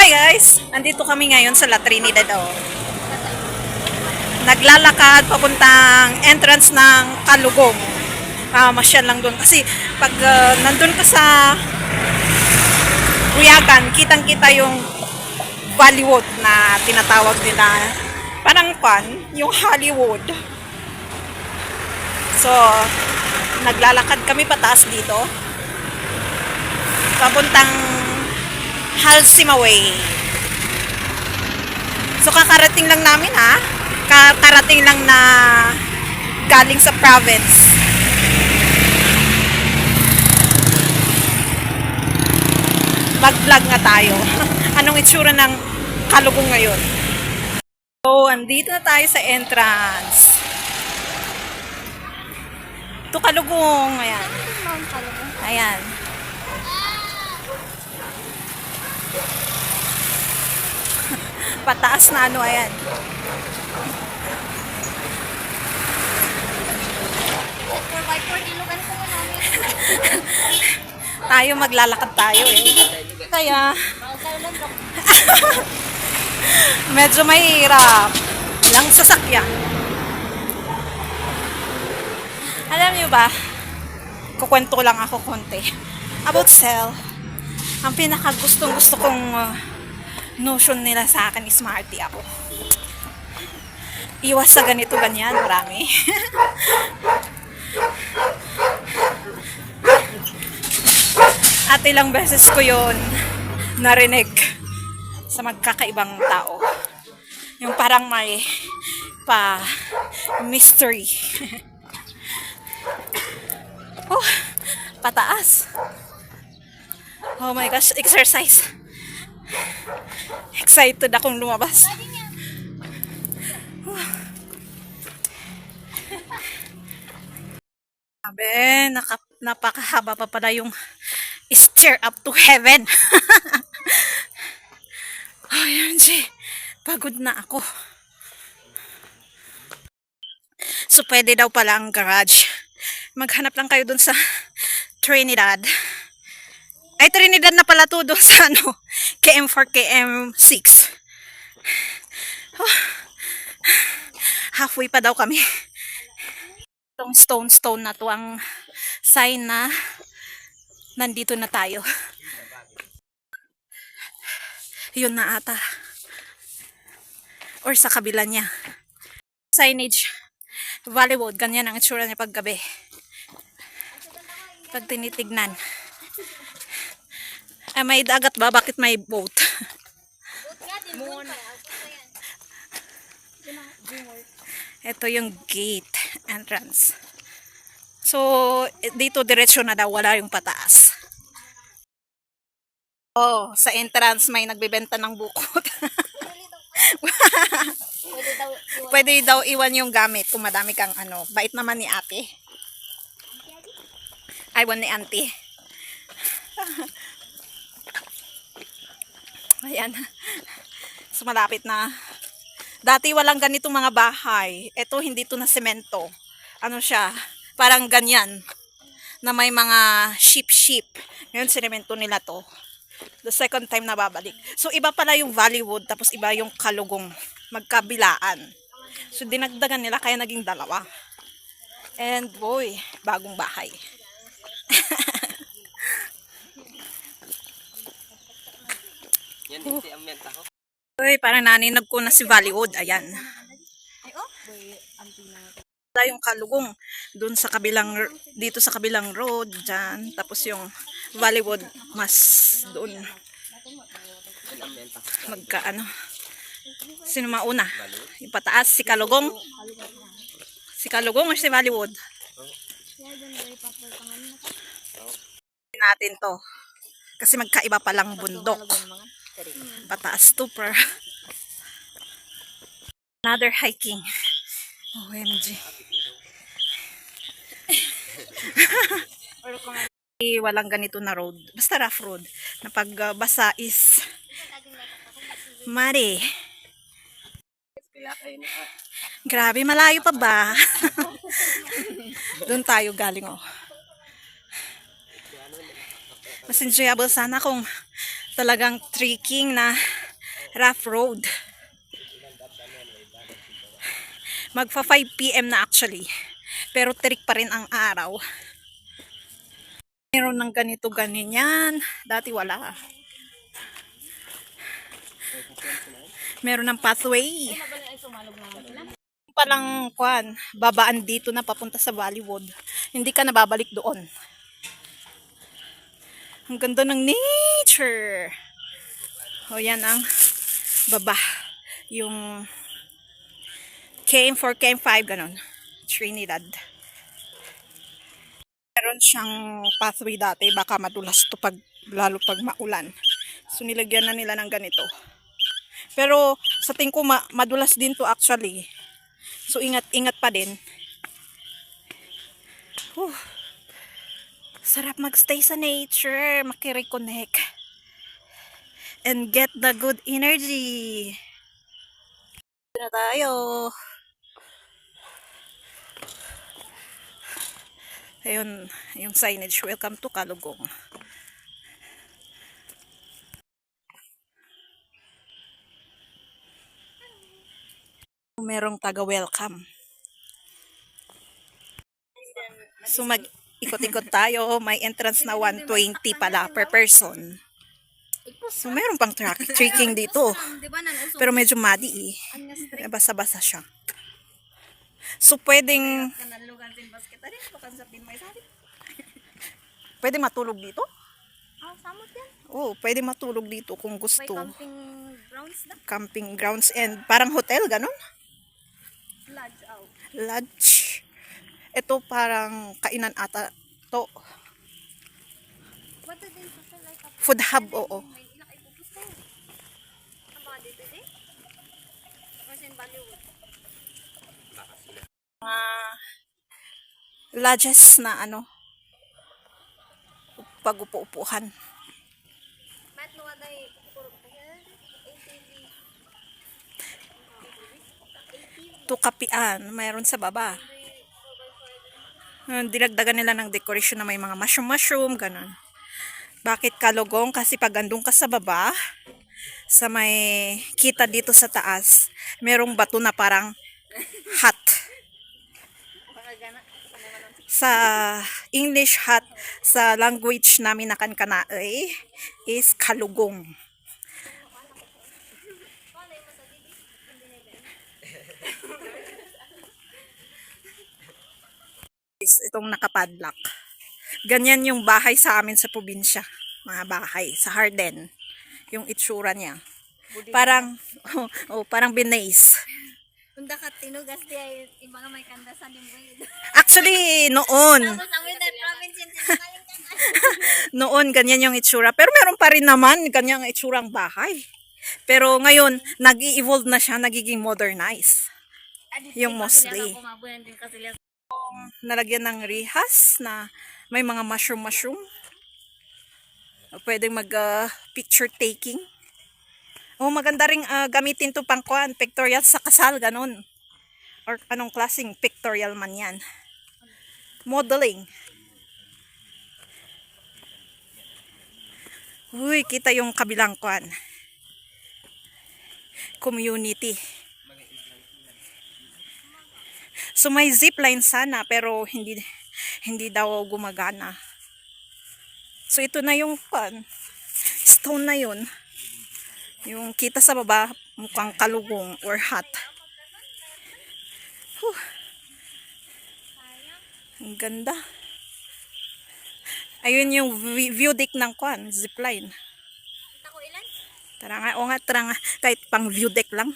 Hi guys! Andito kami ngayon sa La Trinidad. Naglalakad papuntang entrance ng Kalugong. Masyal lang doon. Kasi pag nandun ka sa Buyagan, kitang-kita yung Bollywood na tinatawag nila. Parang yung Hollywood. So, naglalakad kami pataas dito. Papuntang Halsimaway. So, kakarating lang namin kakarating lang na galing sa province. Mag-vlog nga tayo. Anong itsura ng Kalugong ngayon? So, andito na tayo sa entrance. Ito Kalugong. Ayan. Ayan. Pataas na ayan. Tayo maglalakad tayo Kaya medyo mahirap lang sasakyan. Alam niyo ba, kukwento lang ako konti about sell. Ang pinaka gusto kong notion nila sa akin is smarty ako. Iwas sa ganito ganyan, marami. At ilang beses ko yon narinig sa magkakaibang tao. Yung parang may mystery. Pataas. Oh my gosh, exercise. Excited akong lumabas. Sabi, napakahaba pa pala yung stair up to heaven. OMG, pagod na ako. So, pwede daw pala ang garage. Maghanap lang kayo dun sa Trinidad. Ay, Trinidad na pala to dun sa KM4, KM6. Halfway pa daw kami. Itong stone na to ang sign na nandito na tayo. Yun na ata. Or sa kabila niya. Signage. Bollywood. Ganyan ang itsura niya paggabi. Pag tinitignan. Ay, may dagat ba? Bakit may boat? Ito yung gate entrance. So, dito diretsyo na daw, wala yung pataas. Oh, sa entrance may nagbebenta ng bukod. Pwede daw iwan yung gamit kung madami kang Bait naman ni ate. Ay, ni auntie. Ayan. So, malapit na. Dati walang ganitong mga bahay. Ito, hindi to na semento. Ano siya? Parang ganyan. Na may mga sheep. Ngayon, sinemento nila to. The second time na babalik. So, iba pala yung Bollywood, tapos iba yung Kalugong. Magkabilaan. So, dinagdagan nila, kaya naging dalawa. And, boy, bagong bahay. Uy, parang naninag ko na si Bollywood. Ayan. Yung Kalugong dun sa kabilang, dito sa kabilang road dyan, tapos yung Bollywood mas doon sino mauna? Yung pataas, si Kalugong or si Bollywood? Natin to kasi magkaiba palang bundok. Pataas to per another hiking. OMG. Walang ganito na road. Basta rough road. Na pag basa is mari. Grabe, malayo pa ba? Doon tayo galing Mas enjoyable sana kung Talagang trekking na rough road. Magfa 5 PM na actually. Pero tirik pa rin ang araw. Meron ng ganito ganyan. Dati wala. Meron ng pathway. Palang kwan, babaan dito na papunta sa Bollywood. Hindi ka na babalik doon. Ang ganda ng nature. O yan ang baba. Yung KM4, KM5, ganon. Trinidad. Meron siyang pathway dati, baka madulas to pag, lalo pag maulan. So nilagyan na nila ng ganito. Pero sa tingin ko madulas din to actually. So ingat-ingat pa din. Sarap magstay sa nature, makireconnect. And get the good energy. Dito na tayo. Ayun, yung signage, welcome to Kalugong. Merong taga-welcome. So mag-ikot-ikot tayo, may entrance na 120 pala per person. So meron pang trekking dito. Pero medyo muddy eh. Basa-basa siya. So pwedeng pwede matulog dito? Oh, pwede matulog dito kung gusto. Camping grounds na? Camping grounds and parang hotel, ganon? Lodge out. Lodge. Ito parang kainan ata to. What din sa like a Food hub, oo. may ilang ipupus ko. Ang mga dito din? Kasi in Bollywood. Lodges na ano, pag-upo-upuhan. Mat no aday puro ayan. ATV. Tukapian, mayroon sa baba. Dinagdagan nila ng decoration na may mga mushroom, ganun. Bakit Kalugong? Kasi pag andun ka sa baba, sa may kita dito sa taas, merong bato na parang hut. Sa English hut, sa language namin na kankanaay, is Kalugong. Itong nakapadlock. Ganyan yung bahay sa amin sa probinsya. Mga bahay sa Harden. Yung itsura niya. Parang parang binays. Unda ka tinugas di ay iba nga may kandasan yung buhay. Actually, noon. Tapos ang winter province yun kaling Noon, ganyan yung itsura. Pero meron pa rin naman ganyang itsurang bahay. Pero ngayon, nag-i-evolve na siya, nagiging modernized. Yung mostly. Nalagyan ng rehas na may mga mushroom. Pwedeng mag picture taking. Oh, maganda ring gamitin to pang kuan, pictorial sa kasal, ganun. Or anong klaseng pictorial man yan. Modeling. Uy, kita yung kabilang kuan. Community. So may zipline sana pero hindi daw gumagana. So ito na yung pan. Stone na yun. Yung kita sa baba mukhang kalugong or hut. Ang ganda. Ayun yung view deck ng kwan, zipline. Tara nga, o nga, tara nga. Kahit pang view deck lang.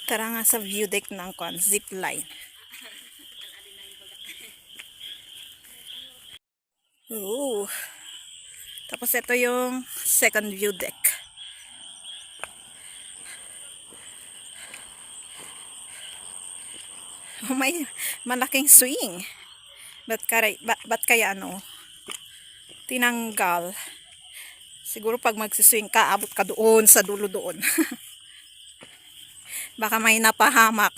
Tara nga sa view deck ng kwan, zipline. Ooh. Tapos ito yung second view deck. May malaking swing. Ba't kaya ano? Tinanggal. Siguro pag magsiswing ka, abot ka doon sa dulo doon. Baka may napahamak.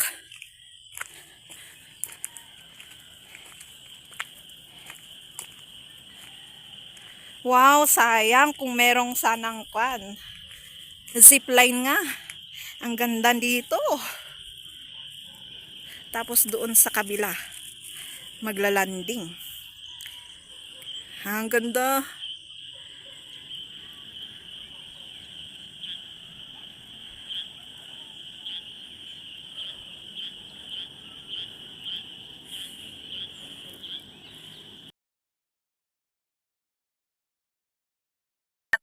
Wow, sayang kung merong sanang zipline nga. Ang ganda dito. Tapos doon sa kabila, maglalanding. Ang ganda.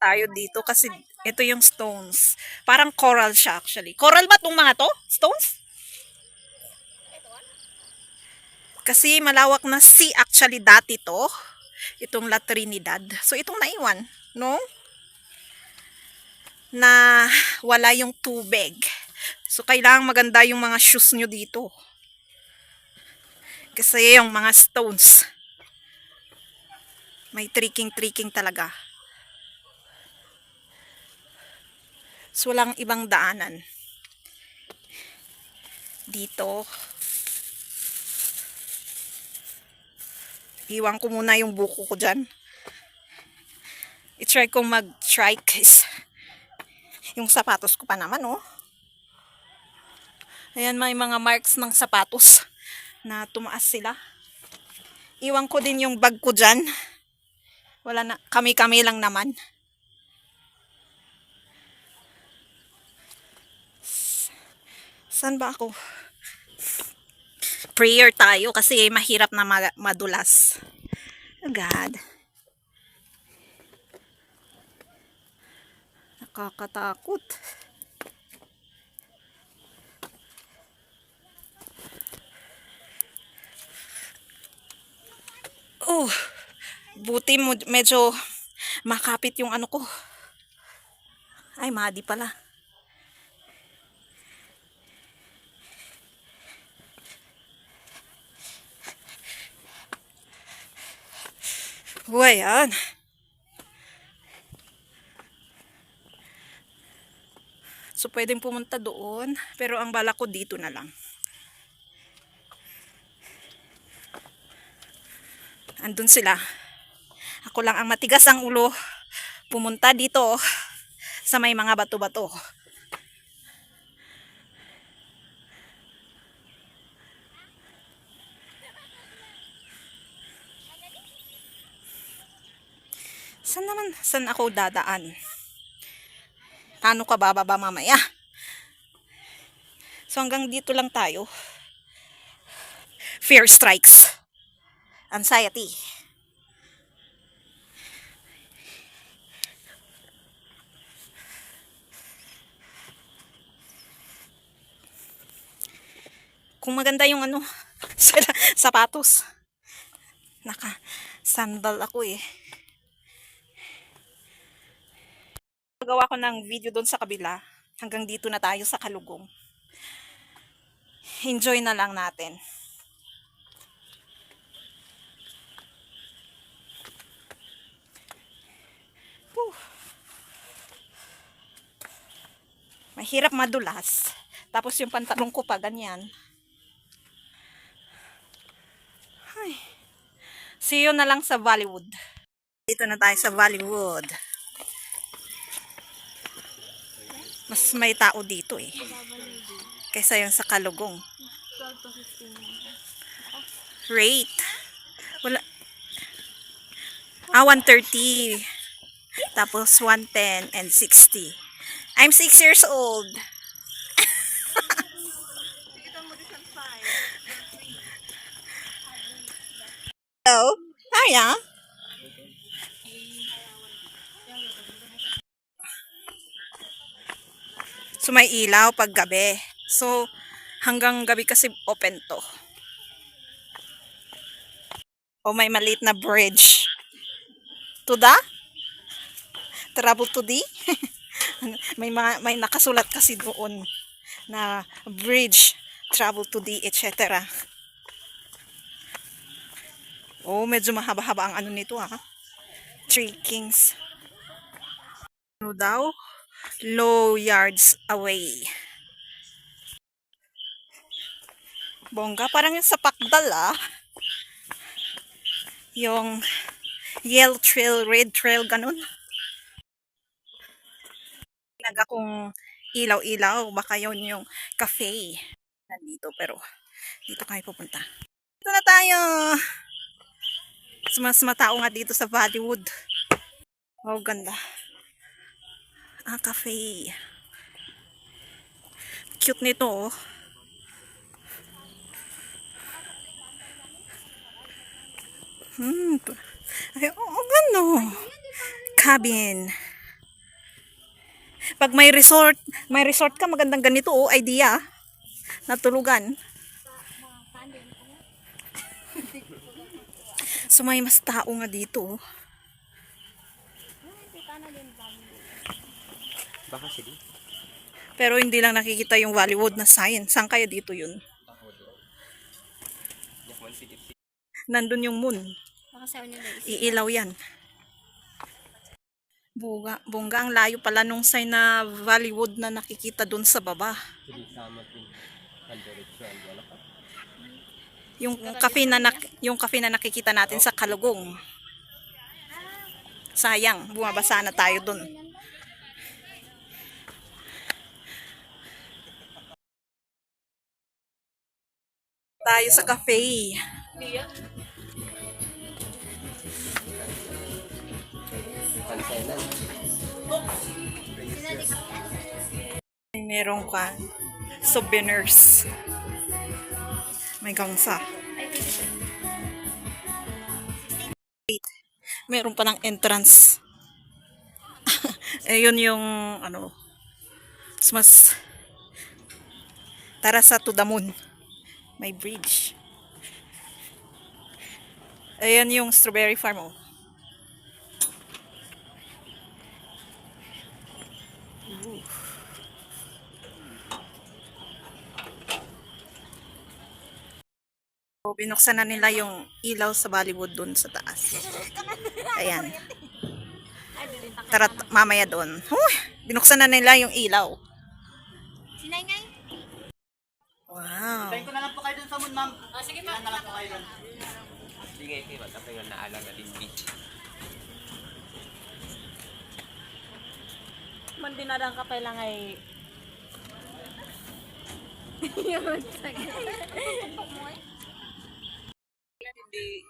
Tayo dito kasi ito yung stones. Parang coral siya actually. Coral ba tong mga to? Stones? Kasi malawak na sea actually dati to. Itong La Trinidad. So itong naiwan, no? Na wala yung tubig. So kailangan maganda yung mga shoes nyo dito. Kasi yung mga stones, may trekking talaga. So walang ibang daanan. Dito. Iwan ko muna yung buko ko dyan. I-try kong mag-trike. Yung sapatos ko pa naman, oh. Ayan, may mga marks ng sapatos na tumaas sila. Iwan ko din yung bag ko dyan. Wala na, kami-kami lang naman. Saan ba ako? Prayer tayo kasi mahirap na madulas. Oh God. Nakakatakot. Oh, buti mo medyo makapit yung ano ko. Ay, madi pala. Uy, yan. So, pwedeng pumunta doon. Pero ang bala ko dito na lang. Andun sila. Ako lang ang matigas ang ulo. Pumunta dito sa may mga bato-bato. Saan ako dadaan? Paano ka bababa mamaya? So hanggang dito lang tayo. Fear strikes. Anxiety. Kung maganda yung ano, sapatos. Naka-sandal ako eh. Gawa ko ng video doon sa kabila. Hanggang dito na tayo sa Kalugong. Enjoy na lang natin. Whew. Mahirap madulas. Tapos yung pantalong ko pa ganyan. Ay. See you na lang sa Bollywood. Dito na tayo sa Bollywood. Mas may tao dito eh. Kaysa yung sa Kalugong. 12 to 15. Rate. Wala. 130. Tapos 110 and 60. I'm 6 years old. Hello. Hiya. So may ilaw pag gabi. So hanggang gabi kasi open to. O may maliit na bridge. To the? Travel to the? may nakasulat kasi doon na bridge, travel to the, etc. Oh, medyo mahaba-haba ang ano nito ha. 3 Kings. Ano daw? Low yards away. Bongga, parang yung sa Pakdal ah. Yung yellow trail, red trail, ganun. Nag akong ilaw-ilaw, baka yun yung cafe. Nandito, pero dito kayo pupunta. Dito na tayo. Mas matao nga dito sa Bollywood. Oh, ganda. Ah, cafe. Cute nito, oh. Ay, oh, gano. Cabin. Pag may resort ka, magandang ganito, oh, idea. Natulugan. So, may mas tao nga dito, oh. Baka sila. Pero hindi lang nakikita yung Bollywood na sign. Saan kaya dito yun? Nandun yung moon. Baka sa inyo guys. Iilaw yan. Bongga, ang layo pala nung sign na Bollywood na nakikita dun sa baba. Yung cafe na nakikita natin sa Kalugong. Sayang, bumabasa na tayo dun. Tayo sa cafe. Pansenan. May merong ka souvenirs. May gangsa. Meron pa ng entrance. Ayun yung ano, mas tara sa to the moon. May bridge. Ayan yung strawberry farm, oh. So, binuksan na nila yung ilaw sa Bollywood dun sa taas. Ayan. Tara, mamaya doon. Binuksan na nila yung ilaw. Sinay ngay. Wow. Tayo ko na lang po kayo dun sa moon, ma'am. Sige pa. Na lang po kayo dun. Hindi nga ito, matapos yung naalam na limbi. Man dinarang ka pa lang ay Yun. hindi